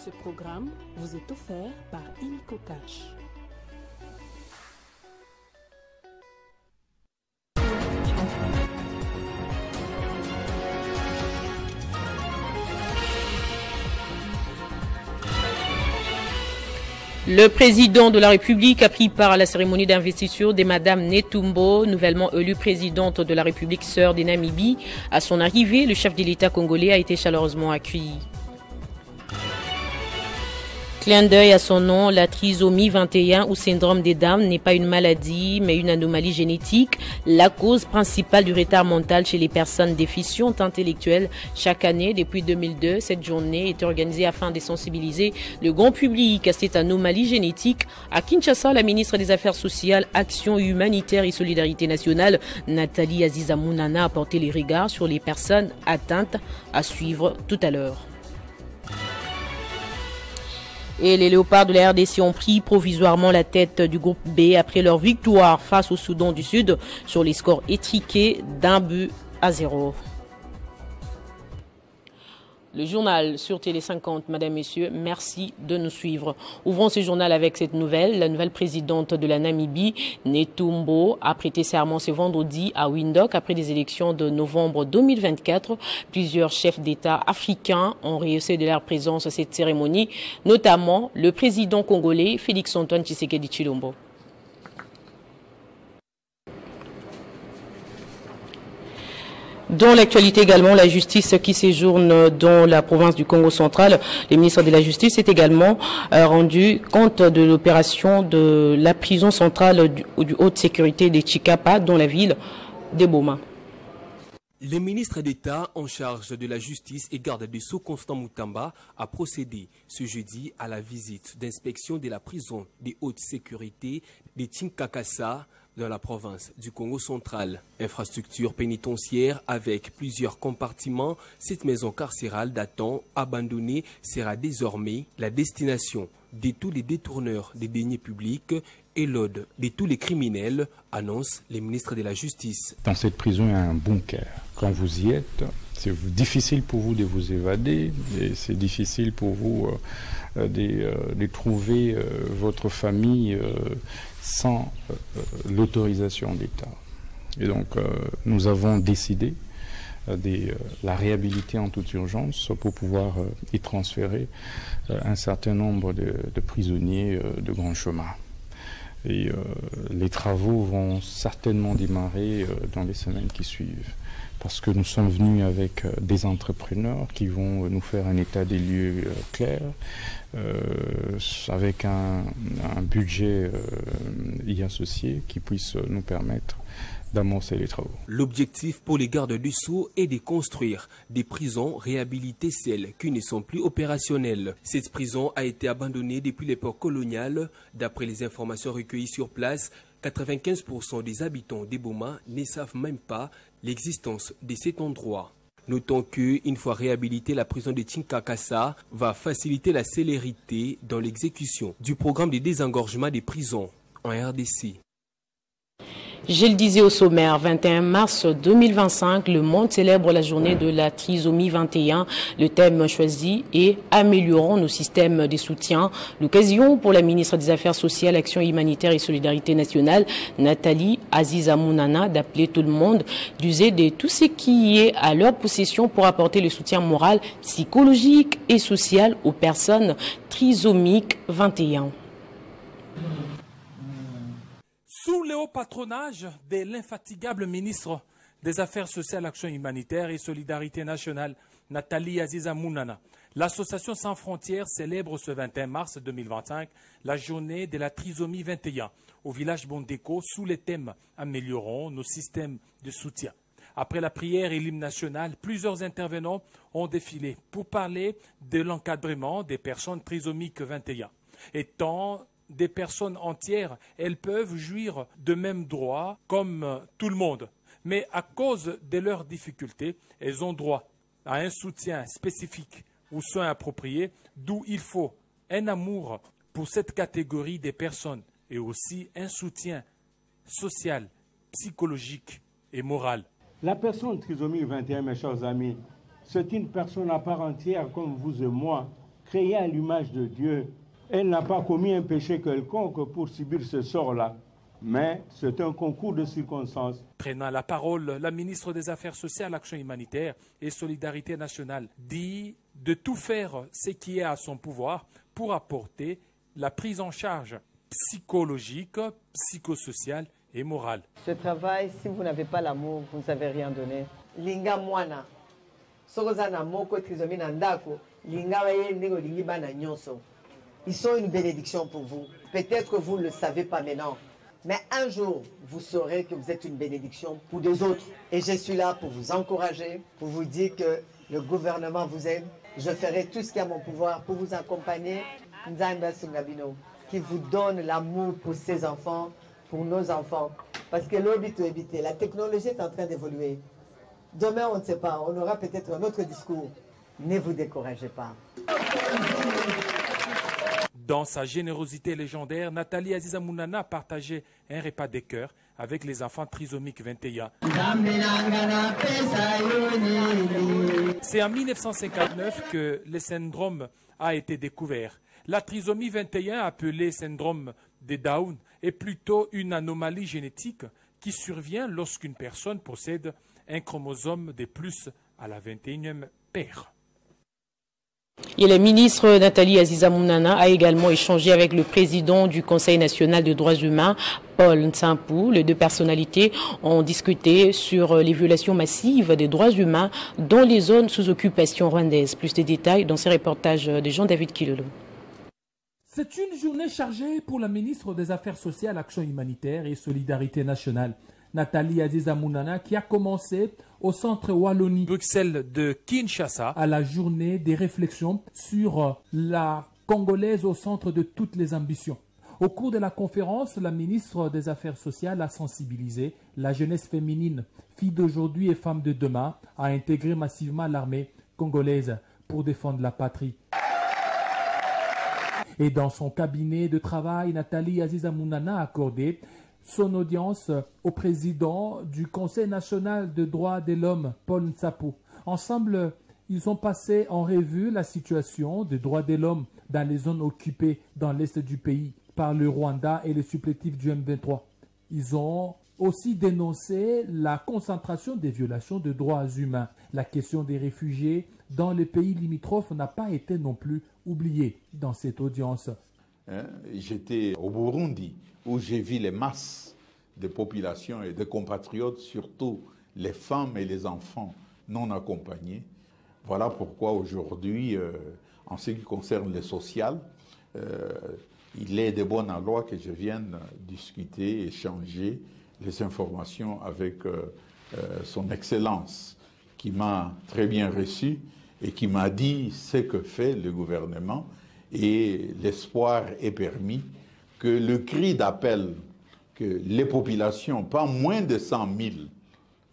Ce programme vous est offert par Illico Cash. Le président de la République a pris part à la cérémonie d'investiture de Madame Netumbo, nouvellement élue présidente de la République sœur de Namibie. À son arrivée, le chef de l'État congolais a été chaleureusement accueilli. Clin d'œil à son nom, la trisomie 21 ou syndrome des dames n'est pas une maladie mais une anomalie génétique, la cause principale du retard mental chez les personnes déficientes intellectuelles. Chaque année, depuis 2002, cette journée est organisée afin de sensibiliser le grand public à cette anomalie génétique. À Kinshasa, la ministre des Affaires sociales, Action humanitaire et solidarité nationale, Nathalie Aziza Mounana, a porté les regards sur les personnes atteintes, à suivre tout à l'heure. Et les Léopards de la RDC ont pris provisoirement la tête du groupe B après leur victoire face au Soudan du Sud sur les scores étriqués d'1-0. Le journal sur Télé 50, Madame, Messieurs, merci de nous suivre. Ouvrons ce journal avec cette nouvelle. La nouvelle présidente de la Namibie, Netumbo, a prêté serment ce vendredi à Windhoek après des élections de novembre 2024. Plusieurs chefs d'État africains ont rehaussé de leur présence à cette cérémonie, notamment le président congolais Félix-Antoine Tshisekedi Tshilombo. Dans l'actualité également, la justice qui séjourne dans la province du Congo central. Le ministre de la Justice s'est également rendu compte de l'opération de la prison centrale du haute sécurité de Chikapa dans la ville de Boma. Le ministre d'État en charge de la justice et garde des Sceaux Constant Moutamba a procédé ce jeudi à la visite d'inspection de la prison de haute sécurité de Tinkakasa dans la province du Congo central. Infrastructure pénitentiaire avec plusieurs compartiments, cette maison carcérale datant abandonnée sera désormais la destination de tous les détourneurs des deniers publics et l'ode de tous les criminels, annonce le ministre de la Justice. Dans cette prison, il y a un bunker. Quand vous y êtes, c'est difficile pour vous de vous évader et c'est difficile pour vous de trouver votre famille sans l'autorisation d'État. Et donc, nous avons décidé de la réhabiliter en toute urgence pour pouvoir y transférer un certain nombre de prisonniers de grand chemin. Et les travaux vont certainement démarrer dans les semaines qui suivent. Parce que nous sommes venus avec des entrepreneurs qui vont nous faire un état des lieux clair, avec un budget y associé qui puisse nous permettre d'amorcer les travaux. L'objectif pour les gardes du Sceau est de construire des prisons réhabilitées celles qui ne sont plus opérationnelles. Cette prison a été abandonnée depuis l'époque coloniale. D'après les informations recueillies sur place, 95% des habitants d'Eboma ne savent même pas l'existence de cet endroit. Notons qu'une fois réhabilitée, la prison de Tinkakasa va faciliter la célérité dans l'exécution du programme de désengorgement des prisons en RDC. Je le disais au sommaire, 21 mars 2025, le monde célèbre la journée de la trisomie 21. Le thème choisi est « Améliorons nos systèmes de soutien ». L'occasion pour la ministre des Affaires sociales, Action humanitaire et solidarité nationale, Nathalie Aziza Mounana, d'appeler tout le monde d'user de tout ce qui est à leur possession pour apporter le soutien moral, psychologique et social aux personnes trisomiques 21. Sous le haut patronage de l'infatigable ministre des Affaires sociales, Action humanitaire et solidarité nationale, Nathalie Aziza Mounana, l'association Sans Frontières célèbre ce 21 mars 2025 la journée de la trisomie 21 au village Bondeko sous le thème « Améliorons nos systèmes de soutien ». Après la prière et l'hymne national, plusieurs intervenants ont défilé pour parler de l'encadrement des personnes trisomiques 21. Étant des personnes entières, elles peuvent jouir de mêmes droits comme tout le monde. Mais à cause de leurs difficultés, elles ont droit à un soutien spécifique ou soins appropriés, d'où il faut un amour pour cette catégorie des personnes et aussi un soutien social, psychologique et moral. La personne trisomie 21, mes chers amis, c'est une personne à part entière comme vous et moi créée à l'image de Dieu. Elle n'a pas commis un péché quelconque pour subir ce sort-là, mais c'est un concours de circonstances. Prenant la parole, la ministre des Affaires sociales, Action humanitaire et Solidarité nationale dit de tout faire ce qui est à son pouvoir pour apporter la prise en charge psychologique, psychosociale et morale. Ce travail, si vous n'avez pas l'amour, vous ne savez rien donner. Linga mwana, sokozana moko trisomie nandako, linga wayende lingi bana nyonso. Ils sont une bénédiction pour vous. Peut-être que vous ne le savez pas maintenant, mais un jour, vous saurez que vous êtes une bénédiction pour des autres. Et je suis là pour vous encourager, pour vous dire que le gouvernement vous aime. Je ferai tout ce qui est à mon pouvoir pour vous accompagner. Nzamba Sungabino, qui vous donne l'amour pour ses enfants, pour nos enfants. Parce que la technologie est en train d'évoluer. Demain, on ne sait pas, on aura peut-être un autre discours. Ne vous découragez pas. Dans sa générosité légendaire, Nathalie Aziza Mounana a partagé un repas des cœurs avec les enfants trisomiques 21. C'est en 1959 que le syndrome a été découvert. La trisomie 21, appelée syndrome de Down, est plutôt une anomalie génétique qui survient lorsqu'une personne possède un chromosome de plus à la 21e paire. Et la ministre Nathalie Aziza Mounana a également échangé avec le président du Conseil national des droits humains, Paul Ntsampou. Les deux personnalités ont discuté sur les violations massives des droits humains dans les zones sous occupation rwandaise. Plus de détails dans ces reportages de Jean-David Kilolo. C'est une journée chargée pour la ministre des Affaires sociales, Action humanitaire et Solidarité nationale, Nathalie Aziza Mounana, qui a commencé au centre Wallonie Bruxelles de Kinshasa à la journée des réflexions sur la Congolaise au centre de toutes les ambitions. Au cours de la conférence, la ministre des Affaires sociales a sensibilisé la jeunesse féminine, fille d'aujourd'hui et femme de demain, à intégrer massivement l'armée congolaise pour défendre la patrie. Et dans son cabinet de travail, Nathalie Aziza Mounana a accordé son audience au président du Conseil national des droits de l'homme, Paul Ntsampou. Ensemble, ils ont passé en revue la situation des droits de l'homme dans les zones occupées dans l'est du pays par le Rwanda et les supplétifs du M23. Ils ont aussi dénoncé la concentration des violations de droits humains. La question des réfugiés dans les pays limitrophes n'a pas été non plus oubliée dans cette audience. J'étais au Burundi, où j'ai vu les masses de populations et de compatriotes, surtout les femmes et les enfants non accompagnés. Voilà pourquoi aujourd'hui, en ce qui concerne le social, il est de bon aloi que je vienne discuter, échanger les informations avec son Excellence, qui m'a très bien reçu et qui m'a dit ce que fait le gouvernement. Et l'espoir est permis que le cri d'appel que les populations, pas moins de 100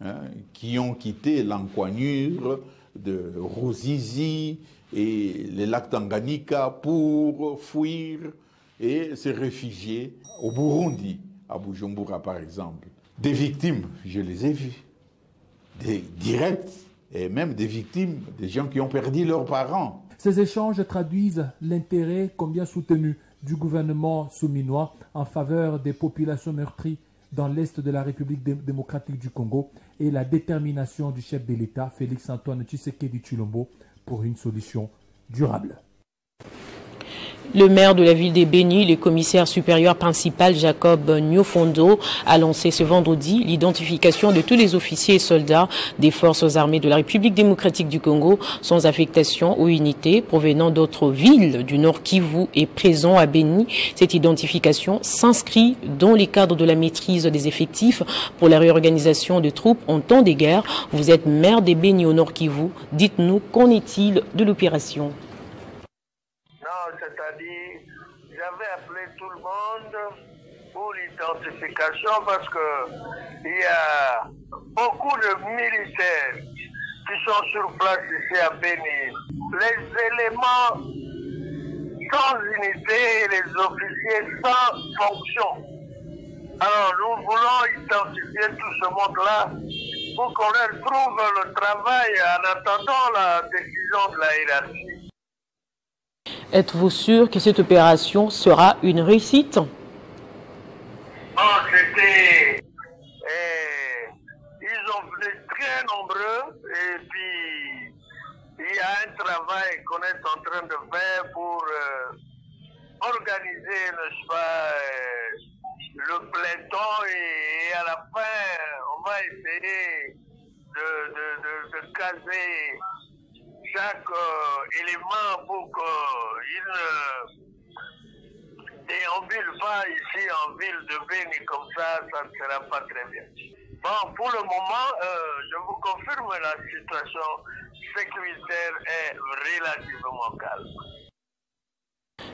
000, qui ont quitté l'encoignure de Ruzizi et les lacs Tanganyika pour fuir et se réfugier au Burundi, à Bujumbura par exemple. Des victimes, je les ai vues, des directs et même des victimes, des gens qui ont perdu leurs parents. Ces échanges traduisent l'intérêt combien soutenu du gouvernement souminois en faveur des populations meurtries dans l'est de la République démocratique du Congo et la détermination du chef de l'État, Félix-Antoine Tshisekedi Tshilombo, pour une solution durable. Le maire de la ville de Béni, le commissaire supérieur principal Jacob Nyofondo, a lancé ce vendredi l'identification de tous les officiers et soldats des forces armées de la République démocratique du Congo sans affectation ou unité provenant d'autres villes du Nord Kivu et présent à Béni. Cette identification s'inscrit dans les cadres de la maîtrise des effectifs pour la réorganisation des troupes en temps de guerre. Vous êtes maire de Béni au Nord Kivu. Dites-nous, qu'en est-il de l'opération? C'est-à-dire, j'avais appelé tout le monde pour l'identification parce qu'il y a beaucoup de militaires qui sont sur place ici à Béni. Les éléments sans unité et les officiers sans fonction. Alors nous voulons identifier tout ce monde-là pour qu'on leur trouve le travail en attendant la décision de la hiérarchie. Êtes-vous sûr que cette opération sera une réussite? C'était... ils ont été très nombreux et puis il y a un travail qu'on est en train de faire pour organiser, n'est-ce pas, le peloton et à la fin, on va essayer de caser chaque élément pour qu'il ne déambule pas ici en ville de Béni, comme ça ne sera pas très bien. Bon, pour le moment, je vous confirme, la situation sécuritaire est relativement calme.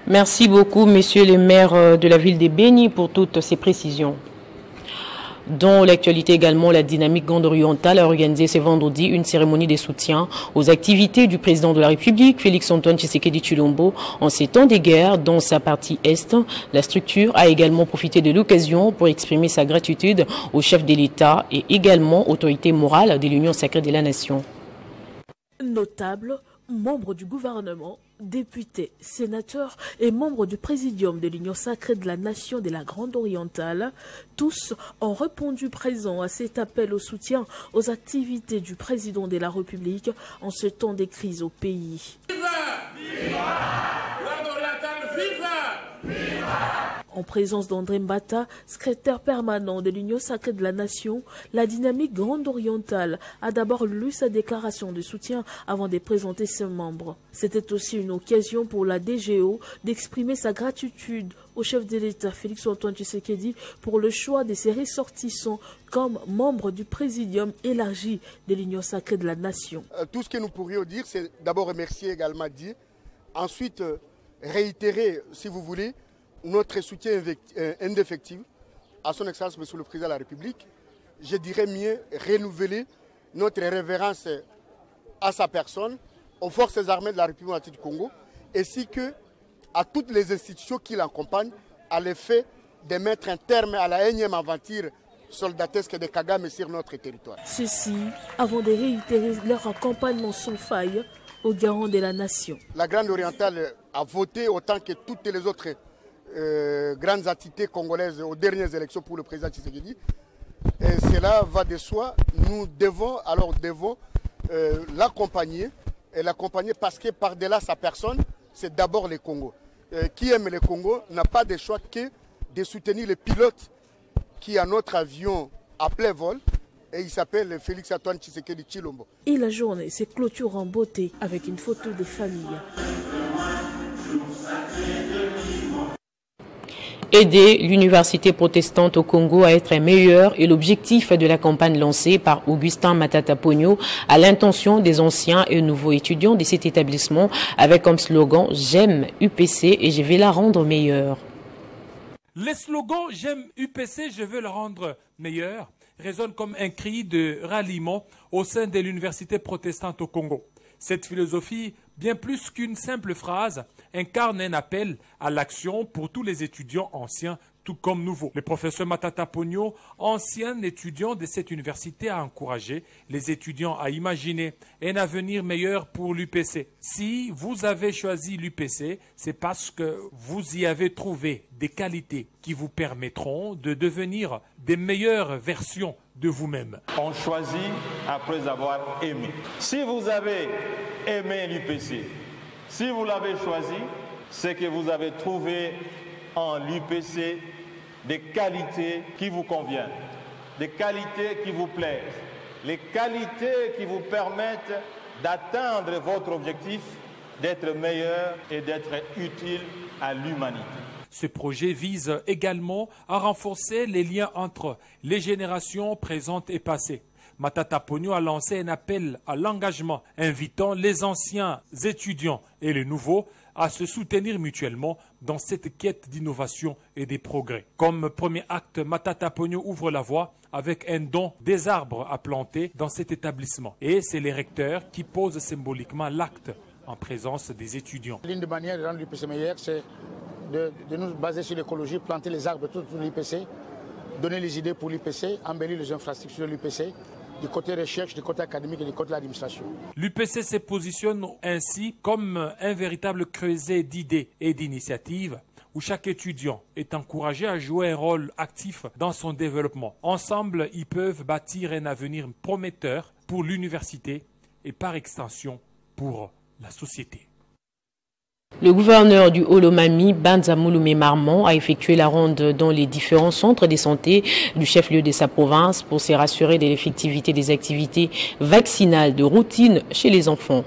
Merci beaucoup, monsieur le maire de la ville de Béni, pour toutes ces précisions. Dans l'actualité également, la Dynamique Grande Orientale a organisé ce vendredi une cérémonie de soutien aux activités du président de la République, Félix-Antoine Tshisekedi Tshilombo, en ces temps de guerre dans sa partie Est. La structure a également profité de l'occasion pour exprimer sa gratitude au chef de l'État et également autorité morale de l'Union sacrée de la Nation. Notables, membres du gouvernement, députés, sénateurs et membres du présidium de l'Union sacrée de la Nation de la Grande Orientale, tous ont répondu présents à cet appel au soutien aux activités du président de la République en ce temps de crise au pays. Viva! Viva! Viva! En présence d'André Mbata, secrétaire permanent de l'Union sacrée de la Nation, la Dynamique Grande Orientale a d'abord lu sa déclaration de soutien avant de présenter ses membres. C'était aussi une occasion pour la DGO d'exprimer sa gratitude au chef de l'État Félix-Antoine Tshisekedi pour le choix de ses ressortissants comme membres du présidium élargi de l'Union sacrée de la Nation. Tout ce que nous pourrions dire, c'est d'abord remercier également Dieu, ensuite réitérer, si vous voulez, notre soutien indéfectible à son Excellence Monsieur le Président de la République. Je dirais mieux renouveler notre révérence à sa personne, aux forces armées de la République du Congo, ainsi que à toutes les institutions qui l'accompagnent à l'effet de mettre un terme à la énième aventure soldatesque de Kagame sur notre territoire. Ceci avant de réitérer leur accompagnement sans faille aux garants de la nation. La Grande Orientale a voté autant que toutes les autres grandes entités congolaises aux dernières élections pour le président Tshisekedi. Et cela va de soi. Nous devons l'accompagner. Et l'accompagner parce que par-delà sa personne, c'est d'abord le Congo. Qui aime le Congo n'a pas de choix que de soutenir le pilote qui a notre avion à plein vol. Et il s'appelle Félix-Antoine Tshisekedi Tshilombo. Et la journée se clôture en beauté avec une photo des familles. Aider l'université protestante au Congo à être meilleure est l'objectif de la campagne lancée par Augustin Matata Pogno à l'intention des anciens et nouveaux étudiants de cet établissement avec comme slogan « J'aime UPC et je vais la rendre meilleure ». Les slogans « J'aime UPC, je veux la rendre meilleure » résonnent comme un cri de ralliement au sein de l'université protestante au Congo. Cette philosophie, bien plus qu'une simple phrase, incarne un appel à l'action pour tous les étudiants anciens, tout comme nouveaux. Le professeur Matata Pogno, ancien étudiant de cette université, a encouragé les étudiants à imaginer un avenir meilleur pour l'UPC. Si vous avez choisi l'UPC, c'est parce que vous y avez trouvé des qualités qui vous permettront de devenir des meilleures versions de vous-même. On choisit après avoir aimé. Si vous avez aimé l'UPC, si vous l'avez choisi, c'est que vous avez trouvé en l'UPC des qualités qui vous conviennent, des qualités qui vous plaisent, les qualités qui vous permettent d'atteindre votre objectif, d'être meilleur et d'être utile à l'humanité. Ce projet vise également à renforcer les liens entre les générations présentes et passées. Matata Pogno a lancé un appel à l'engagement, invitant les anciens étudiants et les nouveaux à se soutenir mutuellement dans cette quête d'innovation et de progrès. Comme premier acte, Matata Pogno ouvre la voie avec un don des arbres à planter dans cet établissement. Et c'est les recteurs qui posent symboliquement l'acte en présence des étudiants. L'une des manières de rendre l'UPC meilleur, c'est de nous baser sur l'écologie, planter les arbres tout l'UPC, donner les idées pour l'UPC, embellir les infrastructures de l'UPC, du côté recherche, du côté académique et du côté de l'administration. L'UPC se positionne ainsi comme un véritable creuset d'idées et d'initiatives où chaque étudiant est encouragé à jouer un rôle actif dans son développement. Ensemble, ils peuvent bâtir un avenir prometteur pour l'université et par extension pour la société. Le gouverneur du Haut-Lomami, Banza Mouloumé Marmon, a effectué la ronde dans les différents centres de santé du chef-lieu de sa province pour se rassurer de l'effectivité des activités vaccinales de routine chez les enfants.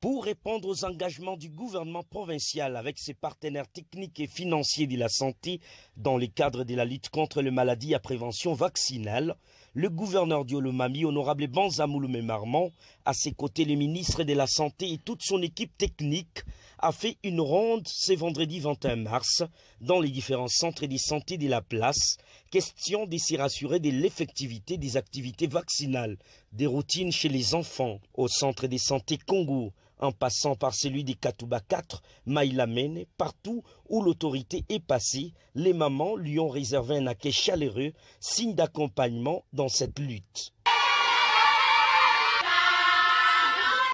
Pour répondre aux engagements du gouvernement provincial avec ses partenaires techniques et financiers de la santé dans le cadre de la lutte contre les maladies à prévention vaccinale, le gouverneur du Haut-Lomami, honorable Banza Mouloumé Marmon, à ses côtés le ministre de la Santé et toute son équipe technique, a fait une ronde ce vendredi 21 mars dans les différents centres de santé de la place, question de se rassurer de l'effectivité des activités vaccinales, des routines chez les enfants, au centre de santé Congo, en passant par celui des Katouba 4, Maïlamene, partout où l'autorité est passée, les mamans lui ont réservé un accueil chaleureux, signe d'accompagnement dans cette lutte.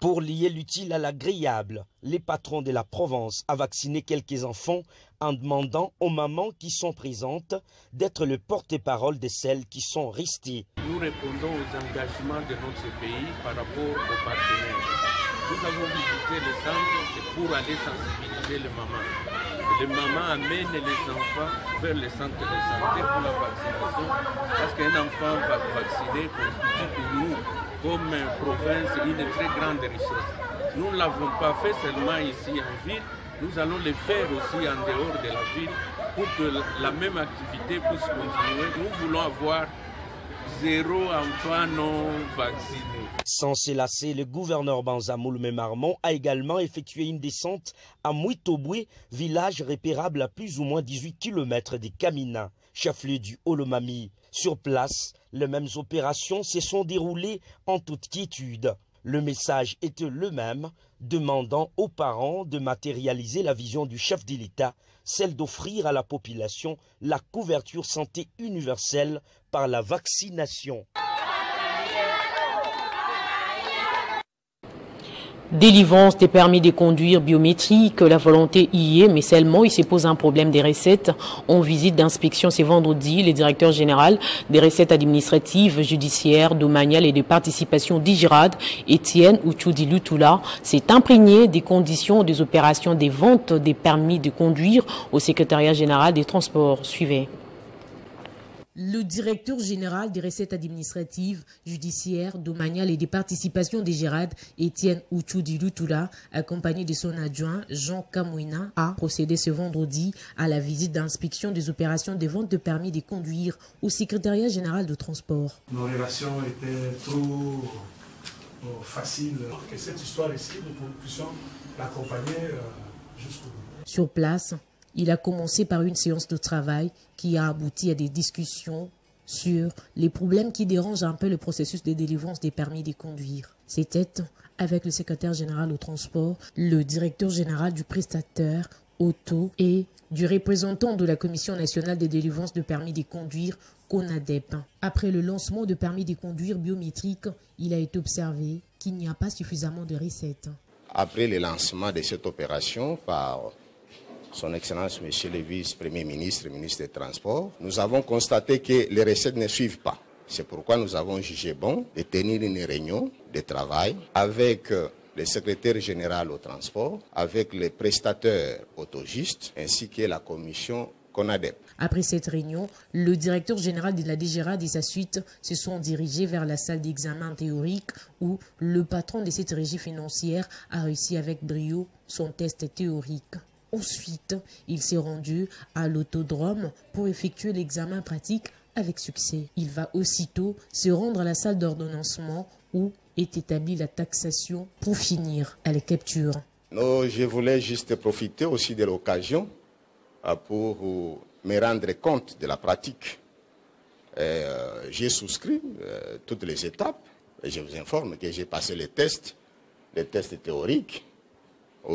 Pour lier l'utile à l'agréable, les patrons de la Provence a vacciné quelques enfants en demandant aux mamans qui sont présentes d'être le porte-parole de celles qui sont restées. Nous répondons aux engagements de notre pays par rapport aux partenaires. Nous avons visité le centre, c'est pour aller sensibiliser les mamans. Les mamans amènent les enfants vers le centre de santé pour la vaccination parce qu'un enfant vacciné constitue pour nous, comme province, une très grande richesse. Nous ne l'avons pas fait seulement ici en ville, nous allons le faire aussi en dehors de la ville pour que la même activité puisse continuer. Nous voulons avoir 0 enfants non vaccinés. Sans se lasser, le gouverneur Banza Mouloumé Marmon a également effectué une descente à Mouitoboué, village repérable à plus ou moins 18 km des Kamina, chef-lieu du Haut-Lomami. Sur place, les mêmes opérations se sont déroulées en toute quiétude. Le message était le même, demandant aux parents de matérialiser la vision du chef de l'État, celle d'offrir à la population la couverture santé universelle par la vaccination. Délivrance des permis de conduire biométriques, la volonté y est, mais seulement il se pose un problème des recettes. En visite d'inspection ce vendredi, le directeur général des recettes administratives, judiciaires, domaniales et de participation d'IGRAD, Étienne Ouchoudi Lutula, s'est imprégné des conditions des opérations des ventes des permis de conduire au secrétariat général des transports. Suivez. Le directeur général des recettes administratives, judiciaires, domaniales et des participations des GIRAD, Étienne Ouchoudi Lutula, accompagné de son adjoint Jean Kamouina, a procédé ce vendredi à la visite d'inspection des opérations de vente de permis de conduire au secrétariat général de transport. Nos relations étaient trop faciles que cette histoire ici, nous puissions l'accompagner jusqu'au bout. Sur place, il a commencé par une séance de travail qui a abouti à des discussions sur les problèmes qui dérangent un peu le processus de délivrance des permis de conduire. C'était avec le secrétaire général au transport, le directeur général du prestataire auto et du représentant de la Commission nationale de délivrance de permis de conduire, CONADEP. Après le lancement de permis de conduire biométriques, il a été observé qu'il n'y a pas suffisamment de recettes. Après le lancement de cette opération par Son Excellence, Monsieur le Vice-Premier ministre, ministre des Transports, nous avons constaté que les recettes ne suivent pas. C'est pourquoi nous avons jugé bon de tenir une réunion de travail avec le secrétaire général au transport, avec les prestataires autogistes, ainsi que la commission CONADEP. Après cette réunion, le directeur général de la DGRAD et sa suite se sont dirigés vers la salle d'examen théorique où le patron de cette régie financière a réussi avec brio son test théorique. Ensuite, il s'est rendu à l'autodrome pour effectuer l'examen pratique avec succès. Il va aussitôt se rendre à la salle d'ordonnancement où est établie la taxation pour finir à la capture. Je voulais juste profiter aussi de l'occasion pour me rendre compte de la pratique. J'ai souscrit toutes les étapes. Et je vous informe que j'ai passé les tests théoriques.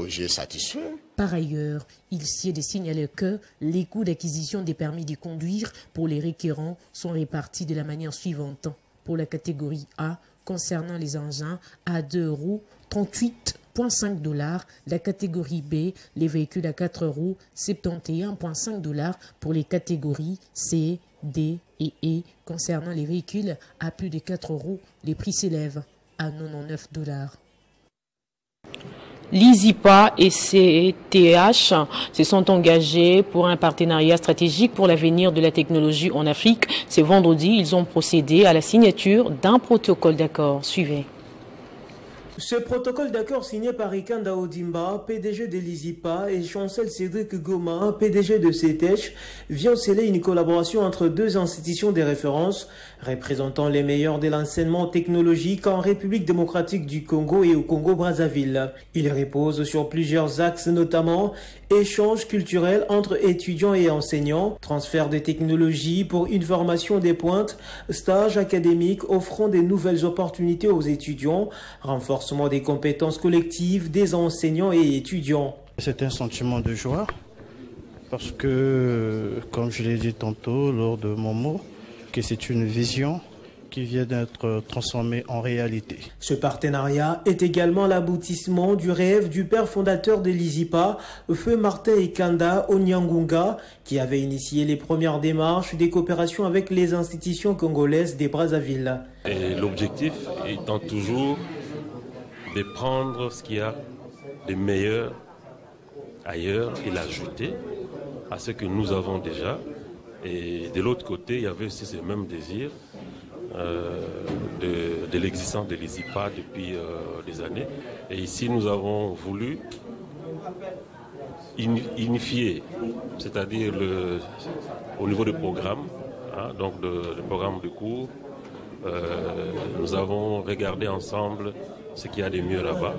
J'ai satisfait. Par ailleurs, il s'y est de signaler que les coûts d'acquisition des permis de conduire pour les requérants sont répartis de la manière suivante. pour la catégorie A, concernant les engins à 2 roues, 38,5 $. La catégorie B, les véhicules à 4 roues, 71,5 $ pour les catégories C, D et E. Concernant les véhicules à plus de 4 roues, les prix s'élèvent à 99 $. L'ISIPA et CTH se sont engagés pour un partenariat stratégique pour l'avenir de la technologie en Afrique. Ce vendredi, ils ont procédé à la signature d'un protocole d'accord. Suivez. Ce protocole d'accord signé par Ikanda Odimba, PDG de l'ISIPA, et Chancel Cédric Goma, PDG de CTH, vient sceller une collaboration entre deux institutions de référence représentant les meilleurs de l'enseignement technologique en République démocratique du Congo et au Congo-Brazzaville. Il repose sur plusieurs axes, notamment échanges culturels entre étudiants et enseignants, transfert de technologies pour une formation des pointes, stages académiques offrant de nouvelles opportunités aux étudiants, renforcement des compétences collectives des enseignants et étudiants. C'est un sentiment de joie parce que, comme je l'ai dit tantôt lors de mon mot, que c'est une vision qui vient d'être transformée en réalité. Ce partenariat est également l'aboutissement du rêve du père fondateur de l'ISIPA, Feu Martin Ikanda Onyangunga, qui avait initié les premières démarches des coopérations avec les institutions congolaises des Brazzaville. Et l'objectif étant toujours de prendre ce qu'il y a de meilleur ailleurs et l'ajouter à ce que nous avons déjà. Et de l'autre côté, il y avait aussi ce même désir de l'existence de l'ISIPA depuis des années. Et ici, nous avons voulu unifier, c'est-à-dire au niveau du programme, donc le programme de cours, nous avons regardé ensemble ce qu'il y a de mieux là-bas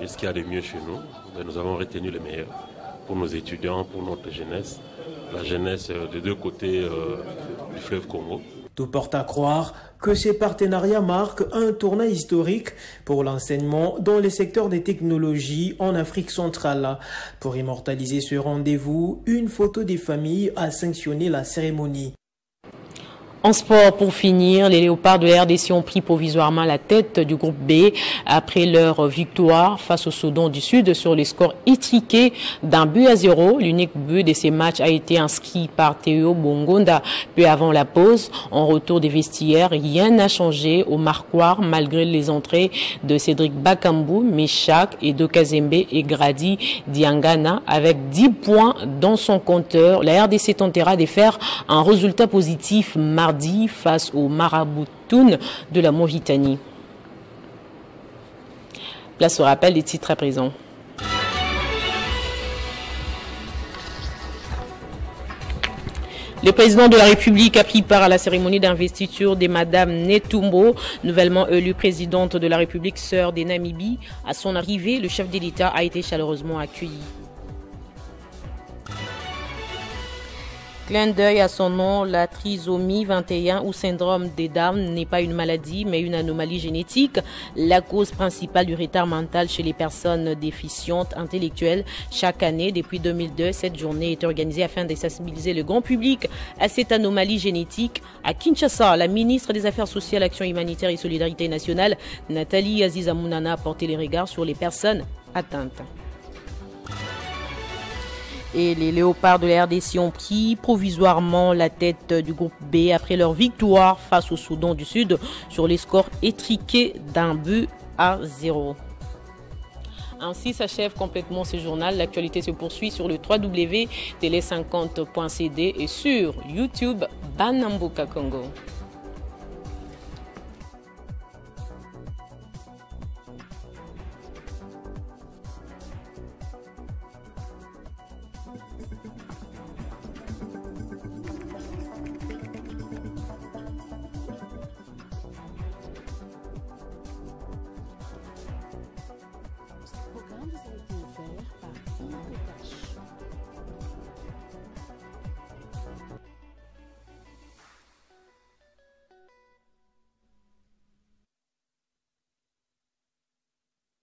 et ce qu'il y a de mieux chez nous. Et nous avons retenu le meilleur pour nos étudiants, pour notre jeunesse, la jeunesse des deux côtés du fleuve Congo. Tout porte à croire que ces partenariats marquent un tournant historique pour l'enseignement dans les secteurs des technologies en Afrique centrale. Pour immortaliser ce rendez-vous, une photo des familles a sanctionné la cérémonie. En sport, pour finir, les Léopards de la RDC ont pris provisoirement la tête du groupe B après leur victoire face au Soudan du Sud sur les scores étriqués d'1-0. L'unique but de ces matchs a été inscrit par Théo Bongonda peu avant la pause. En retour des vestiaires, rien n'a changé au marquoir malgré les entrées de Cédric Bakambu, Meshak et Dokazembe et Grady Diangana avec 10 points dans son compteur. La RDC tentera de faire un résultat positif mardi face au Maraboutoun de la Mauritanie. Place au rappel des titres à présent. Le président de la République a pris part à la cérémonie d'investiture de Madame Netumbo, nouvellement élue présidente de la République sœur des Namibie. À son arrivée, le chef de l'État a été chaleureusement accueilli. Clin d'œil à son nom, la trisomie 21 ou syndrome des Down n'est pas une maladie mais une anomalie génétique. La cause principale du retard mental chez les personnes déficientes intellectuelles. Chaque année, depuis 2002, cette journée est organisée afin de sensibiliser le grand public à cette anomalie génétique. À Kinshasa, la ministre des Affaires sociales, Action humanitaire et solidarité nationale, Nathalie Aziza Mounana, a porté les regards sur les personnes atteintes. Et les Léopards de la RDC ont pris provisoirement la tête du groupe B après leur victoire face au Soudan du Sud sur les scores étriqués d'1-0. Ainsi s'achève complètement ce journal. L'actualité se poursuit sur le www.tele50.cd et sur YouTube Banamboka Congo.